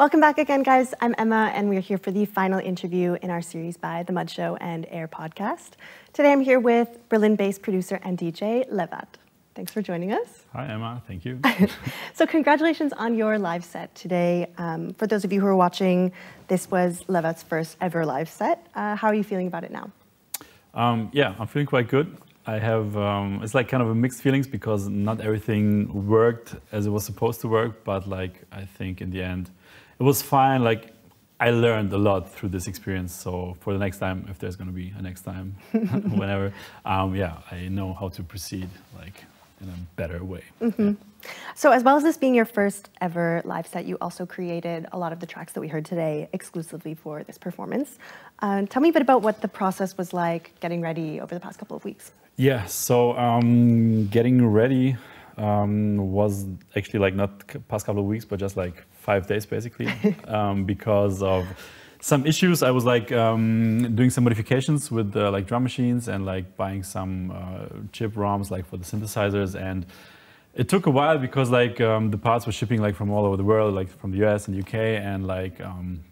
Welcome back again, guys. I'm Emma, and we're here for the final interview in our series by The MUDD Show and Air podcast. Today I'm here with Berlin-based producer and DJ Levat. Thanks for joining us. Hi, Emma. Thank you. So congratulations on your live set today. For those of you who are watching, this was Levat's first ever live set. How are you feeling about it now? Yeah, I'm feeling quite good. I have, it's like kind of a mixed feelings because not everything worked as it was supposed to work, but like I think in the end it was fine. Like I learned a lot through this experience. So for the next time, if there's going to be a next time, whenever, yeah, I know how to proceed like in a better way. Mm-hmm. Yeah. So as well as this being your first ever live set, you also created a lot of the tracks that we heard today exclusively for this performance. Tell me a bit about what the process was like getting ready over the past couple of weeks. Yeah, so getting ready was actually like not past couple of weeks, but just like 5 days basically, because of some issues. I was like doing some modifications with like drum machines and like buying some chip ROMs like for the synthesizers, and it took a while because like the parts were shipping like from all over the world, like from the US and UK, and like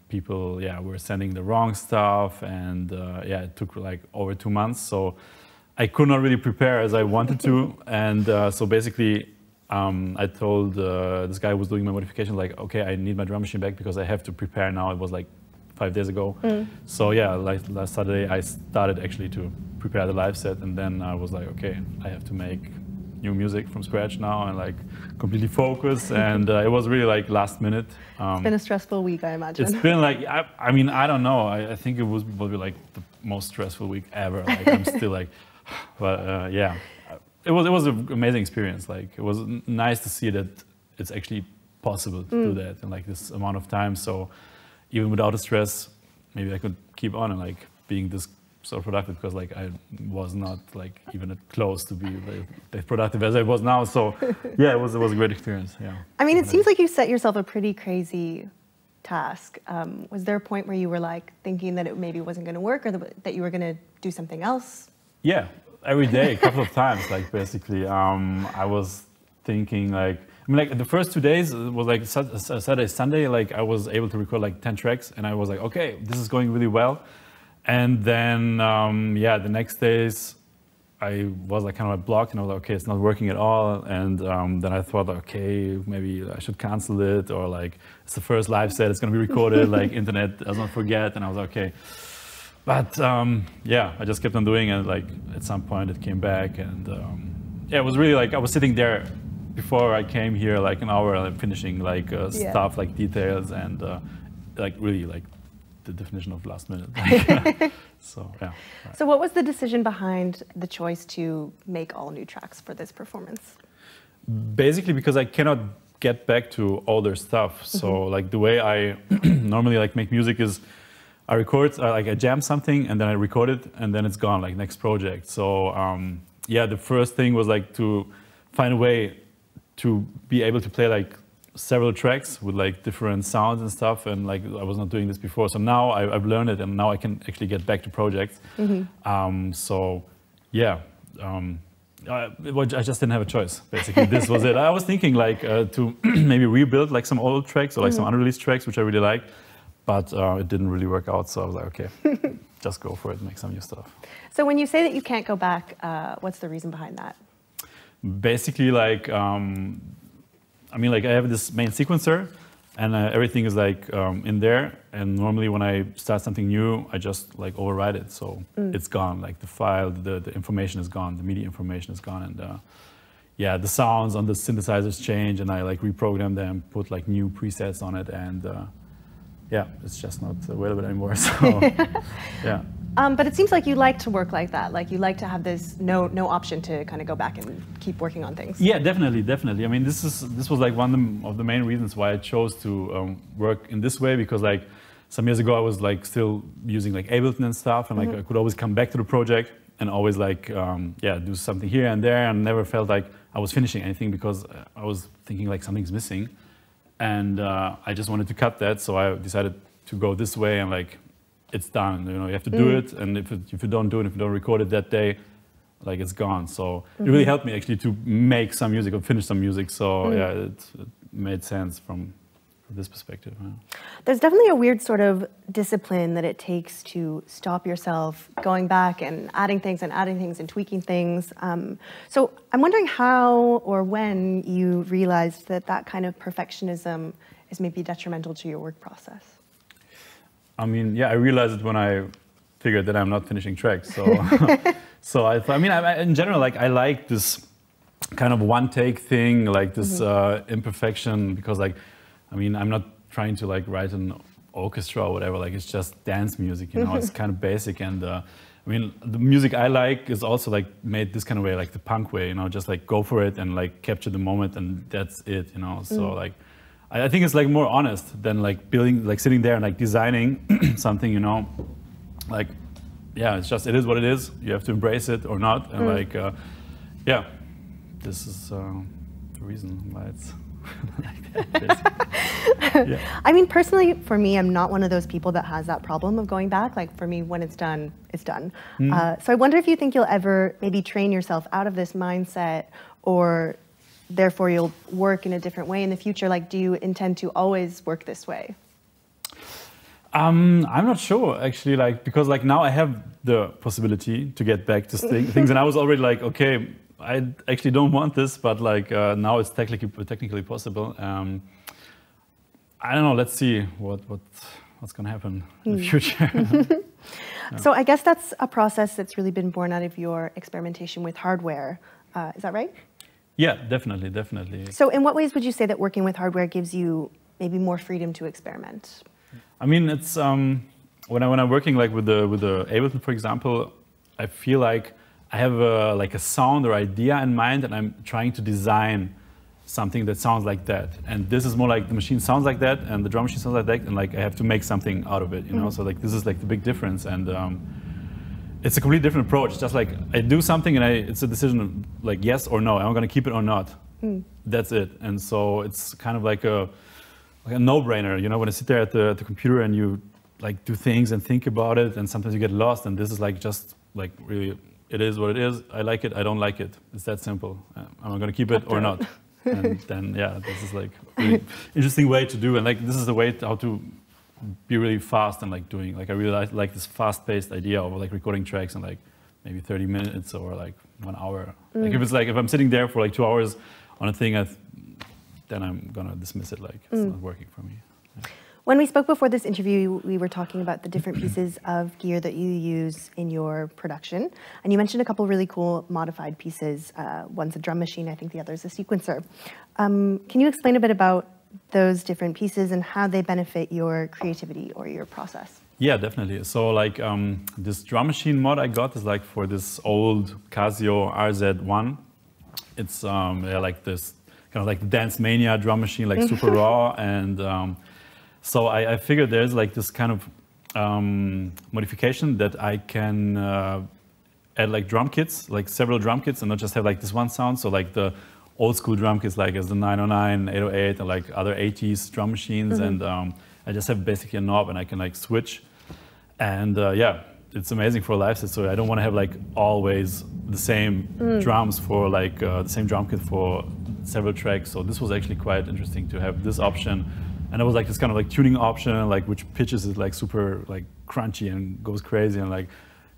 people were sending the wrong stuff, and yeah, it took like over 2 months. So I could not really prepare as I wanted to, and so basically I told this guy who was doing my modification, like, okay, I need my drum machine back because I have to prepare now. It was like 5 days ago. So yeah, like last Saturday I started actually to prepare the live set, and then I was like, okay, I have to make new music from scratch now and like completely focus, and it was really like last minute. It's been a stressful week, I imagine. It's been like, I mean, I don't know. I think it was probably like the most stressful week ever. Like I'm still like, but yeah, it was an amazing experience. Like it was nice to see that it's actually possible to do that in like this amount of time. So even without the stress, maybe I could keep on and like being this so productive, because like I was not like even close to be like, as productive as I was now. So yeah, it was a great experience. Yeah. I mean, it seems like you set yourself a pretty crazy task. Was there a point where you were like thinking that it maybe wasn't going to work, or that you were going to do something else? Yeah, every day, a couple of times. Like basically, I was thinking like, I mean, like the first 2 days it was like Saturday, Sunday. Like I was able to record like 10 tracks, and I was like, okay, this is going really well. And then, yeah, the next days I was like kind of blocked, and I was like, okay, it's not working at all. And then I thought, okay, maybe I should cancel it, or like it's the first live set, it's going to be recorded, like internet does not forget. And I was like, okay. But yeah, I just kept on doing it. Like at some point it came back, and yeah, it was really like I was sitting there before I came here like an hour, and finishing like stuff, like details, and like really like the definition of last minute. So yeah. Right. So what was the decision behind the choice to make all new tracks for this performance? Basically because I cannot get back to older stuff. So like the way I normally like make music is I record, like I jam something, and then I record it, and then it's gone, like next project. So yeah, the first thing was like to find a way to be able to play like several tracks with like different sounds and stuff, and like I was not doing this before. So now I've learned it, and now I can actually get back to projects. So yeah, I just didn't have a choice. Basically, this was it. I was thinking like to maybe rebuild like some old tracks or like some unreleased tracks, which I really liked, but it didn't really work out. So I was like, okay, just go for it, make some new stuff. So when you say that you can't go back, what's the reason behind that? Basically, like I mean, like I have this main sequencer, and everything is like in there. And normally when I start something new, I just like override it. So it's gone, like the file, the information is gone, the MIDI information is gone. And yeah, the sounds on the synthesizers change, and I like reprogram them, put like new presets on it. And yeah, it's just not available anymore. So yeah. But it seems like you like to work like that. Like you like to have this no option to kind of go back and keep working on things. Yeah, definitely. I mean, this was like one of the main reasons why I chose to work in this way, because like some years ago I was like still using like Ableton and stuff, and like I could always come back to the project and always like yeah, do something here and there, and never felt like I was finishing anything, because I was thinking like something's missing, and I just wanted to cut that. So I decided to go this way, and like it's done. You know, you have to do it, and if you don't do it, if you don't record it that day, like it's gone. So it really helped me actually to make some music or finish some music. So yeah, it made sense from this perspective. Yeah. There's definitely a weird sort of discipline that it takes to stop yourself going back and adding things and tweaking things. So I'm wondering how or when you realized that that kind of perfectionism is maybe detrimental to your work process. I mean, yeah, I realized it when I figured that I'm not finishing tracks. So, so I thought, I mean, in general, like I like this kind of one take thing, like this imperfection, because like, I mean, I'm not trying to like write an orchestra or whatever, like it's just dance music, you know, it's kind of basic. And I mean, the music I like is also like made this kind of way, like the punk way, you know, just like go for it and like capture the moment and that's it, you know. So like, I think it's like more honest than like building, like sitting there and like designing something, you know, like, yeah, it's just, it is what it is. You have to embrace it or not. And like, yeah, this is the reason why it's like that. Yeah. I mean, personally, for me, I'm not one of those people that has that problem of going back. Like for me, when it's done, it's done. So I wonder if you think you'll ever maybe train yourself out of this mindset, or therefore you'll work in a different way in the future. Like, do you intend to always work this way? I'm not sure actually, like, because like now I have the possibility to get back to things, and I was already like, okay, I actually don't want this, but like now it's technically possible. I don't know. Let's see what's going to happen in the future. Yeah. So I guess that's a process that's really been born out of your experimentation with hardware. Is that right? Yeah, definitely, definitely. So in what ways would you say that working with hardware gives you maybe more freedom to experiment? I mean, it's when I'm working like with the Ableton, for example, I feel like I have like a sound or idea in mind, and I'm trying to design something that sounds like that. And this is more like the machine sounds like that, and the drum machine sounds like that, and like I have to make something out of it, you know. So like this is like the big difference, and it's a completely different approach. Just like I do something, and it's a decision like yes or no. Am I going to keep it or not? That's it. And so it's kind of like a no-brainer, you know, when I sit there at the computer and you like do things and think about it, and sometimes you get lost, and this is like just like really, it is what it is. I like it, I don't like it. It's that simple. Am I going to keep it or not? And then, yeah, this is like a really interesting way to do, and like this is the way how to be really fast and like doing, like I really like this fast-paced idea of like recording tracks in like maybe 30 minutes or like 1 hour. Like if it's like, if I'm sitting there for like 2 hours on a thing, then I'm gonna dismiss it, like it's not working for me. Yeah. When we spoke before this interview, we were talking about the different pieces of gear that you use in your production. And you mentioned a couple really cool modified pieces. One's a drum machine, I think the other's a sequencer. Can you explain a bit about those different pieces and how they benefit your creativity or your process? Yeah, definitely. So like this drum machine mod I got is like for this old Casio RZ1. It's yeah, like this kind of like the Dance Mania drum machine, like super raw. And so I figured there's like this kind of modification that I can add like drum kits, like several drum kits, and not just have like this one sound. So like the old school drum kits, like as the 909, 808, and like other 80s drum machines. And I just have basically a knob, and I can like switch. And yeah, it's amazing for a live set. So I don't want to have like always the same drums for like the same drum kit for several tracks. So this was actually quite interesting to have this option. And it was like this kind of like tuning option, like which pitches is like super like crunchy and goes crazy, and like,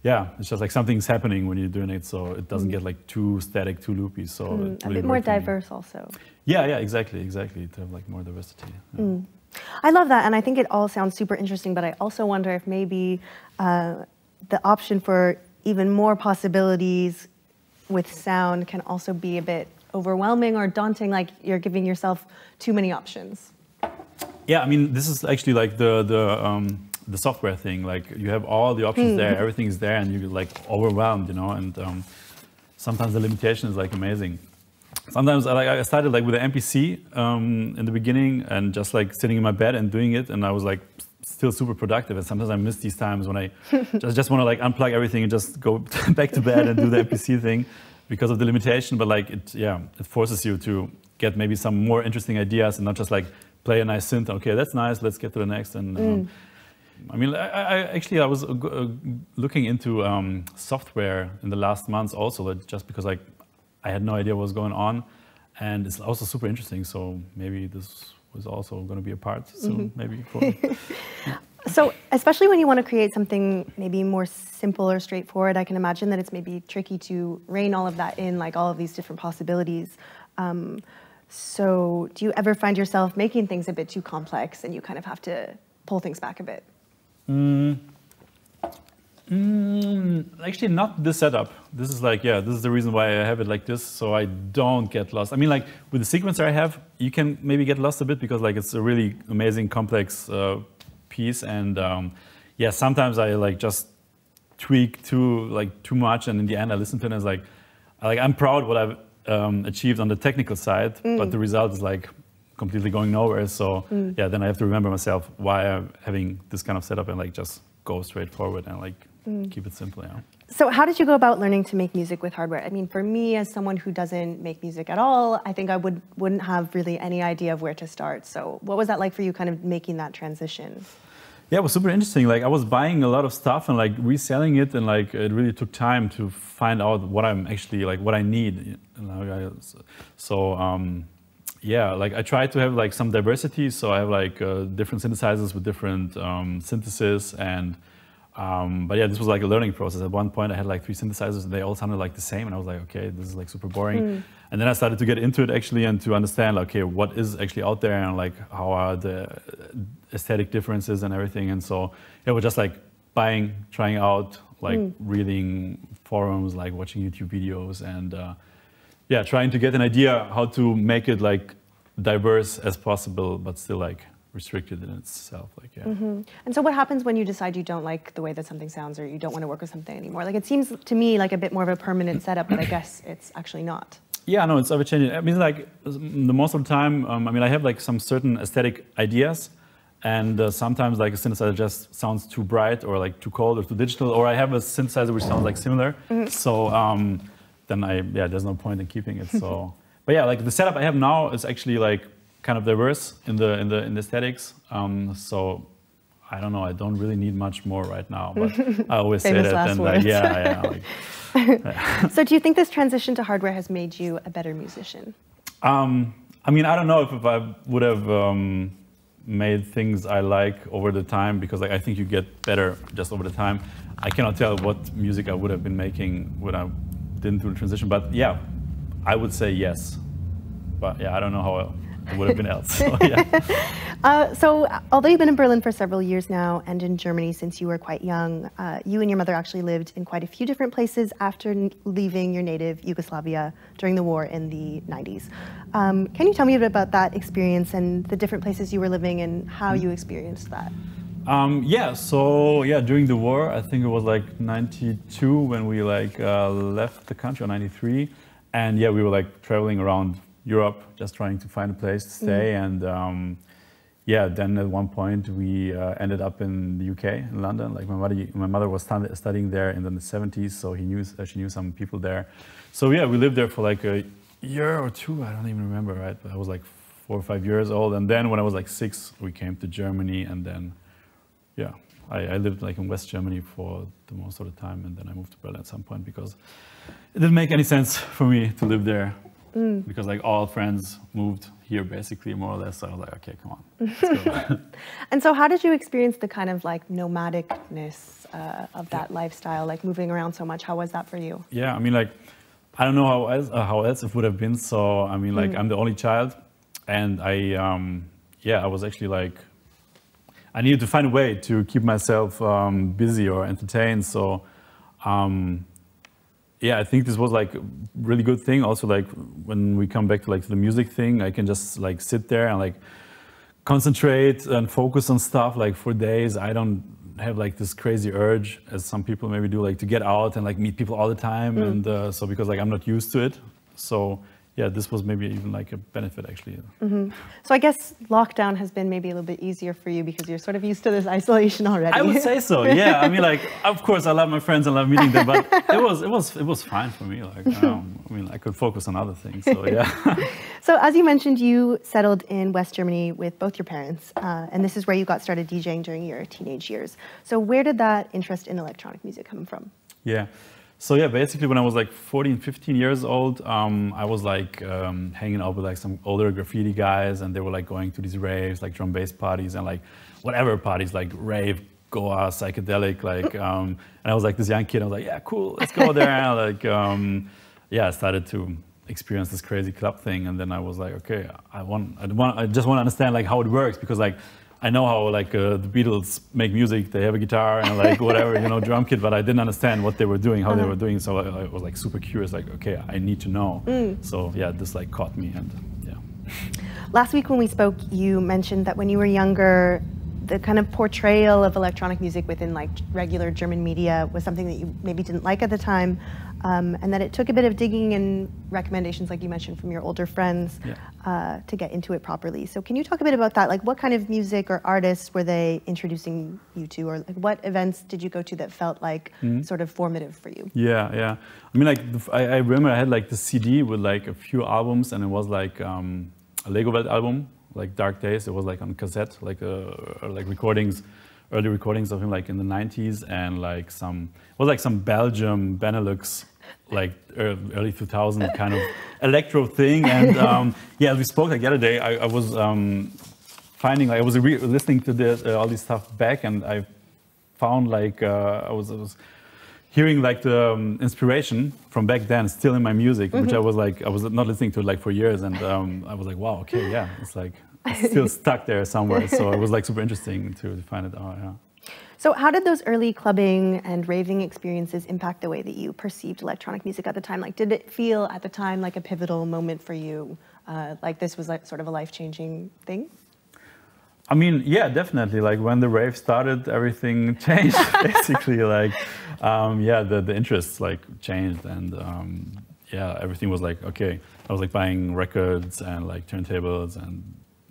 yeah, it's just like something's happening when you're doing it, so it doesn't get like too static, too loopy. So it really a bit more diverse also. Yeah, yeah, exactly, to have like more diversity. Yeah. I love that, and I think it all sounds super interesting, but I also wonder if maybe the option for even more possibilities with sound can also be a bit overwhelming or daunting, like you're giving yourself too many options. Yeah, I mean, this is actually like the software thing. Like you have all the options there, everything is there, and you're like overwhelmed, you know. And sometimes the limitation is like amazing. Sometimes I started like with an MPC in the beginning, and just like sitting in my bed and doing it, and I was like still super productive. And sometimes I miss these times when I just want to like unplug everything and just go back to bed and do the MPC thing because of the limitation. But like it forces you to get maybe some more interesting ideas and not just like play a nice synth. Okay, that's nice. Let's get to the next. And I mean, I was looking into software in the last months also, just because like I had no idea what was going on, and it's also super interesting. So maybe this was also going to be a part soon, maybe. So, especially when you want to create something maybe more simple or straightforward, I can imagine that it's maybe tricky to rein all of that in, like all of these different possibilities. So, do you ever find yourself making things a bit too complex and you kind of have to pull things back a bit? Actually, not this setup. This is like, yeah, this is the reason why I have it like this, so I don't get lost. I mean, like with the sequencer I have, you can maybe get lost a bit because like it's a really amazing, complex piece, and yeah, sometimes I like just tweak too much, and in the end I listen to it and it's like I'm proud what I've achieved on the technical side, but the result is like completely going nowhere. So yeah, then I have to remember myself why I'm having this kind of setup and like just go straight forward and like keep it simple. Yeah. So how did you go about learning to make music with hardware? I mean, for me, as someone who doesn't make music at all, I think I wouldn't have really any idea of where to start. So what was that like for you, kind of making that transition? Yeah, it was super interesting. Like I was buying a lot of stuff and like reselling it, and like it really took time to find out what I'm actually like what I need. So yeah, like I tried to have like some diversity. So I have like different synthesizers with different synthesis, and but yeah, this was like a learning process. At one point I had like 3 synthesizers and they all sounded like the same, and I was like, okay, this is like super boring. And then I started to get into it actually and to understand like, okay, what is actually out there and like how are the aesthetic differences and everything. And so yeah, we're just like buying, trying out, like reading forums, like watching YouTube videos, and yeah, trying to get an idea how to make it like diverse as possible, but still like restricted in itself. Like, yeah. And so what happens when you decide you don't like the way that something sounds, or you don't want to work with something anymore? Like it seems to me like a bit more of a permanent setup, but I guess it's actually not. Yeah, no, it's Overchanging. I mean, like the most of the time, I mean, I have like some certain aesthetic ideas, and sometimes like a synthesizer just sounds too bright or like too cold or too digital, or I have a synthesizer which sounds like similar. So then there's no point in keeping it. So, but yeah, like the setup I have now is actually like kind of diverse in the aesthetics. So I don't know. I don't really need much more right now, but I always say that. And yeah. Like, So do you think this transition to hardware has made you a better musician? I mean, I don't know if I would have made things I like over the time, because like I think you get better just over the time. I cannot tell what music I would have been making when I didn't do the transition, but yeah, I would say yes. But yeah, I don't know how it would have been else. So, yeah. So although you've been in Berlin for several years now and in Germany since you were quite young, you and your mother actually lived in quite a few different places after leaving your native Yugoslavia during the war in the 90s. Can you tell me a bit about that experience and the different places you were living and how you experienced that? Yeah, so yeah, during the war, I think it was like 92 when we like left the country, or 93. And yeah, we were like traveling around Europe, just trying to find a place to stay. And yeah, then at one point we ended up in the UK, in London. Like my mother was studying there in the 70s, so she knew some people there. So yeah, we lived there for like a year or 2, I don't even remember, right? But I was like 4 or 5 years old. And then when I was like 6, we came to Germany, and then yeah, I lived like in West Germany for the most of the time, and then I moved to Berlin at some point because it didn't make any sense for me to live there. Because like all friends moved here basically, more or less. So I was like, okay, come on, let's go. And so how did you experience the kind of like nomadicness of that lifestyle, like moving around so much? How was that for you? Yeah, I mean, like, I don't know how else it would have been. So I mean, like, I'm the only child, and I was actually like, I needed to find a way to keep myself busy or entertained. So yeah, I think this was like a really good thing. Also, like when we come back to like the music thing, I can just like sit there and like concentrate and focus on stuff like for days. I don't have like this crazy urge, as some people maybe do, like to get out and like meet people all the time. And so because like I'm not used to it, so yeah, this was maybe even like a benefit actually. So I guess lockdown has been maybe a little bit easier for you because you're sort of used to this isolation already. I would say so. Yeah, I mean, like, of course, I love my friends and love meeting them, but it was fine for me. Like, I mean, I could focus on other things. So yeah. So as you mentioned, you settled in West Germany with both your parents, and this is where you got started DJing during your teenage years. So where did that interest in electronic music come from? Yeah. So yeah, basically when I was like 14, 15 years old, I was like hanging out with like some older graffiti guys, and they were like going to these raves, like drum bass parties and like whatever parties, like rave, Goa, psychedelic, like, and I was like this young kid. I was like, yeah, cool, let's go there. And like, yeah, I started to experience this crazy club thing, and then I was like, okay, I just want to understand like how it works, because like I know how like the Beatles make music, they have a guitar and like whatever, you know, drum kit, but I didn't understand what they were doing, how they were doing. So I was like super curious, like, okay, I need to know. So yeah, this like caught me, and yeah. Last week when we spoke, you mentioned that when you were younger, the kind of portrayal of electronic music within like regular German media was something that you maybe didn't like at the time, and that it took a bit of digging and recommendations, like you mentioned, from your older friends to get into it properly. So can you talk a bit about that? Like, what kind of music or artists were they introducing you to, or like what events did you go to that felt like sort of formative for you? Yeah. I mean, like I remember I had like the CD with like a few albums, and it was like a Lego Welt album, like Dark Days. It was like on cassette, like recordings, early recordings of him like in the 90s, and like it was like some Belgium, Benelux, like early 2000 kind of electro thing. And yeah, as we spoke like the other day, I was finding, like I was listening to all this stuff back, and I found like I was hearing like the inspiration from back then still in my music, which I was not listening to like for years, and I was like, wow, okay, yeah, it's like it's still stuck there somewhere. So it was like super interesting to find it out. Yeah. So how did those early clubbing and raving experiences impact the way that you perceived electronic music at the time? Like, did it feel at the time like a pivotal moment for you? Like this was like sort of a life-changing thing? I mean, yeah, definitely. Like when the rave started, everything changed. Basically, like, yeah, the interests like changed, and yeah, everything was like, okay. I was like buying records and like turntables and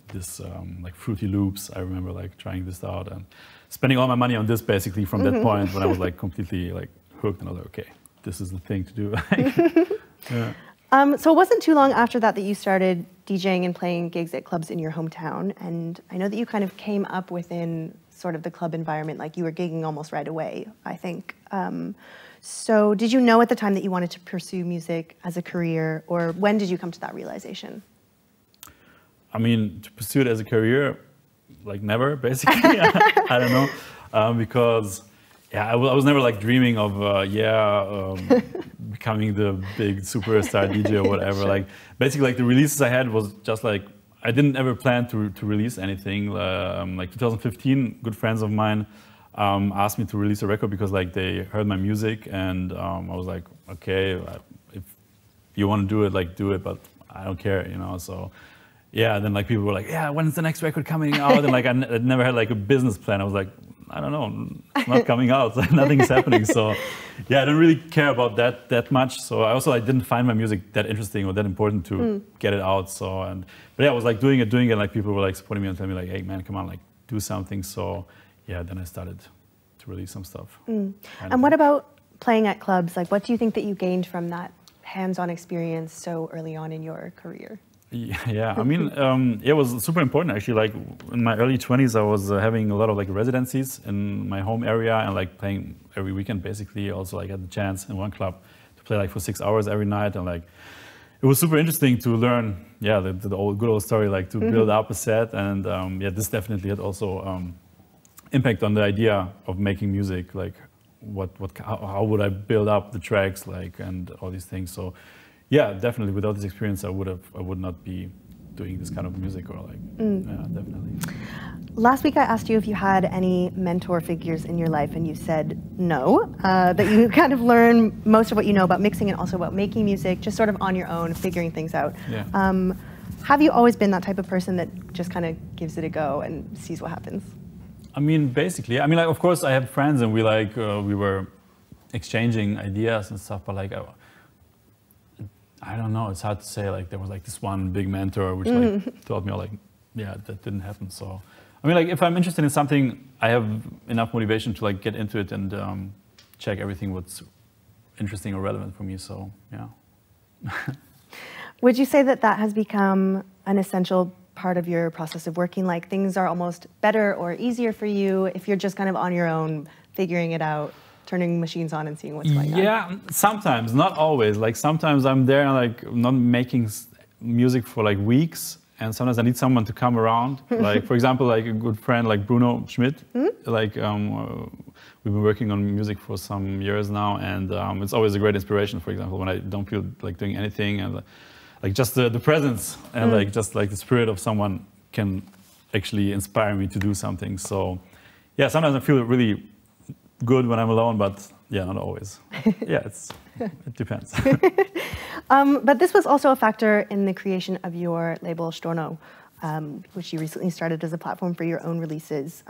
this like Fruity Loops. I remember like trying this out and spending all my money on this basically from that point when I was like completely like hooked, and I was like, okay, this is the thing to do. Yeah. So it wasn't too long after that you started DJing and playing gigs at clubs in your hometown, and I know that you kind of came up within sort of the club environment, like you were gigging almost right away, I think. So did you know at the time that you wanted to pursue music as a career, or when did you come to that realization? I mean, to pursue it as a career, like never, basically. I don't know, because yeah, I was never like dreaming of becoming the big superstar DJ or whatever. Sure. Like basically, like the releases I had was just like I didn't ever plan to release anything. Like 2015, good friends of mine asked me to release a record because like they heard my music, and I was like, okay, if you want to do it, like do it, but I don't care, you know. So. Yeah, then like people were like, yeah, when's the next record coming out? And like I never had like a business plan. I was like, I don't know, it's not coming out, so nothing's happening. So yeah, I don't really care about that much. So I also like didn't find my music that interesting or that important to get it out. So but yeah, I was like doing it, like people were like supporting me and telling me like, hey man, come on, like do something. So yeah, then I started to release some stuff. And what about playing at clubs? Like, what do you think that you gained from that hands-on experience so early on in your career? Yeah, I mean, it was super important actually. Like in my early 20s, I was having a lot of like residencies in my home area and like playing every weekend basically. Also like had the chance in one club to play like for 6 hours every night, and like it was super interesting to learn. Yeah, the good old story, like to build up a set, and yeah, this definitely had also impact on the idea of making music. Like how would I build up the tracks, like, and all these things. So. Yeah, definitely. Without this experience, I would not be doing this kind of music, or like, yeah, definitely. Last week, I asked you if you had any mentor figures in your life, and you said no. That you kind of learn most of what you know about mixing and also about making music, just sort of on your own, figuring things out. Yeah. Have you always been that type of person that just kind of gives it a go and sees what happens? I mean, basically. I mean, like, of course, I have friends, and we like we were exchanging ideas and stuff, but like. I don't know, it's hard to say, like there was like this one big mentor which like told me, like, yeah, that didn't happen. So, I mean, like if I'm interested in something, I have enough motivation to like get into it and check everything what's interesting or relevant for me, so yeah. Would you say that that has become an essential part of your process of working? Like things are almost better or easier for you if you're just kind of on your own, figuring it out? turning machines on and seeing what's going on? Yeah, sometimes, not always. Like sometimes I'm there and like not making music for like weeks, and sometimes I need someone to come around. Like for example, like a good friend like Bruno Schmidt. Like we've been working on music for some years now, and it's always a great inspiration. For example, when I don't feel like doing anything, and like just the presence and like just like the spirit of someone can actually inspire me to do something. So yeah, sometimes I feel really good when I'm alone, but yeah, not always. Yeah, it depends. But this was also a factor in the creation of your label Storno, which you recently started as a platform for your own releases.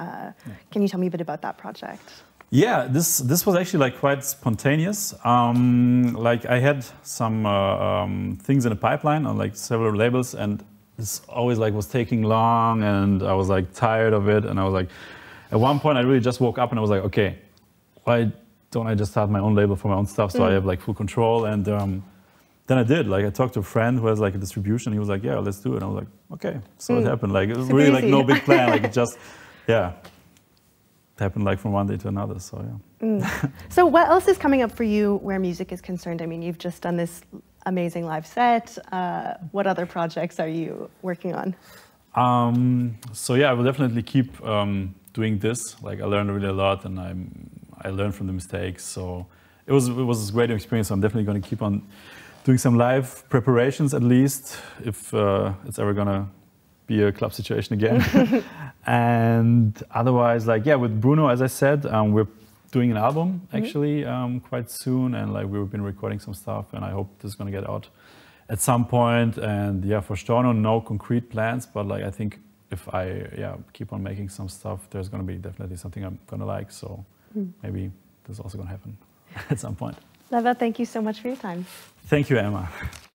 Can you tell me a bit about that project? Yeah, this was actually like quite spontaneous. Like I had some things in the pipeline on like several labels, and this always like was taking long, and I was like tired of it. And I was like, at one point, I really just woke up and I was like, okay, why don't I just start my own label for my own stuff so I have like full control? And then I did. Like I talked to a friend who has like a distribution. He was like, yeah, let's do it. And I was like, okay. So it happened. Like it was really like no big plan. Like it just, yeah. Happened like from one day to another, so yeah. So what else is coming up for you where music is concerned? I mean, you've just done this amazing live set. What other projects are you working on? So yeah, I will definitely keep doing this. Like I learned really a lot, and I learned from the mistakes. So it was a great experience. So I'm definitely going to keep on doing some live preparations at least, if it's ever gonna be a club situation again. And otherwise, like, yeah, with Bruno, as I said, we're doing an album actually quite soon, and like we've been recording some stuff, and I hope this is gonna get out at some point. And yeah, for Storno, no concrete plans, but like I think if I keep on making some stuff, there's gonna be definitely something I'm gonna like. So maybe this is also gonna happen at some point. Levat, thank you so much for your time. Thank you, Emma.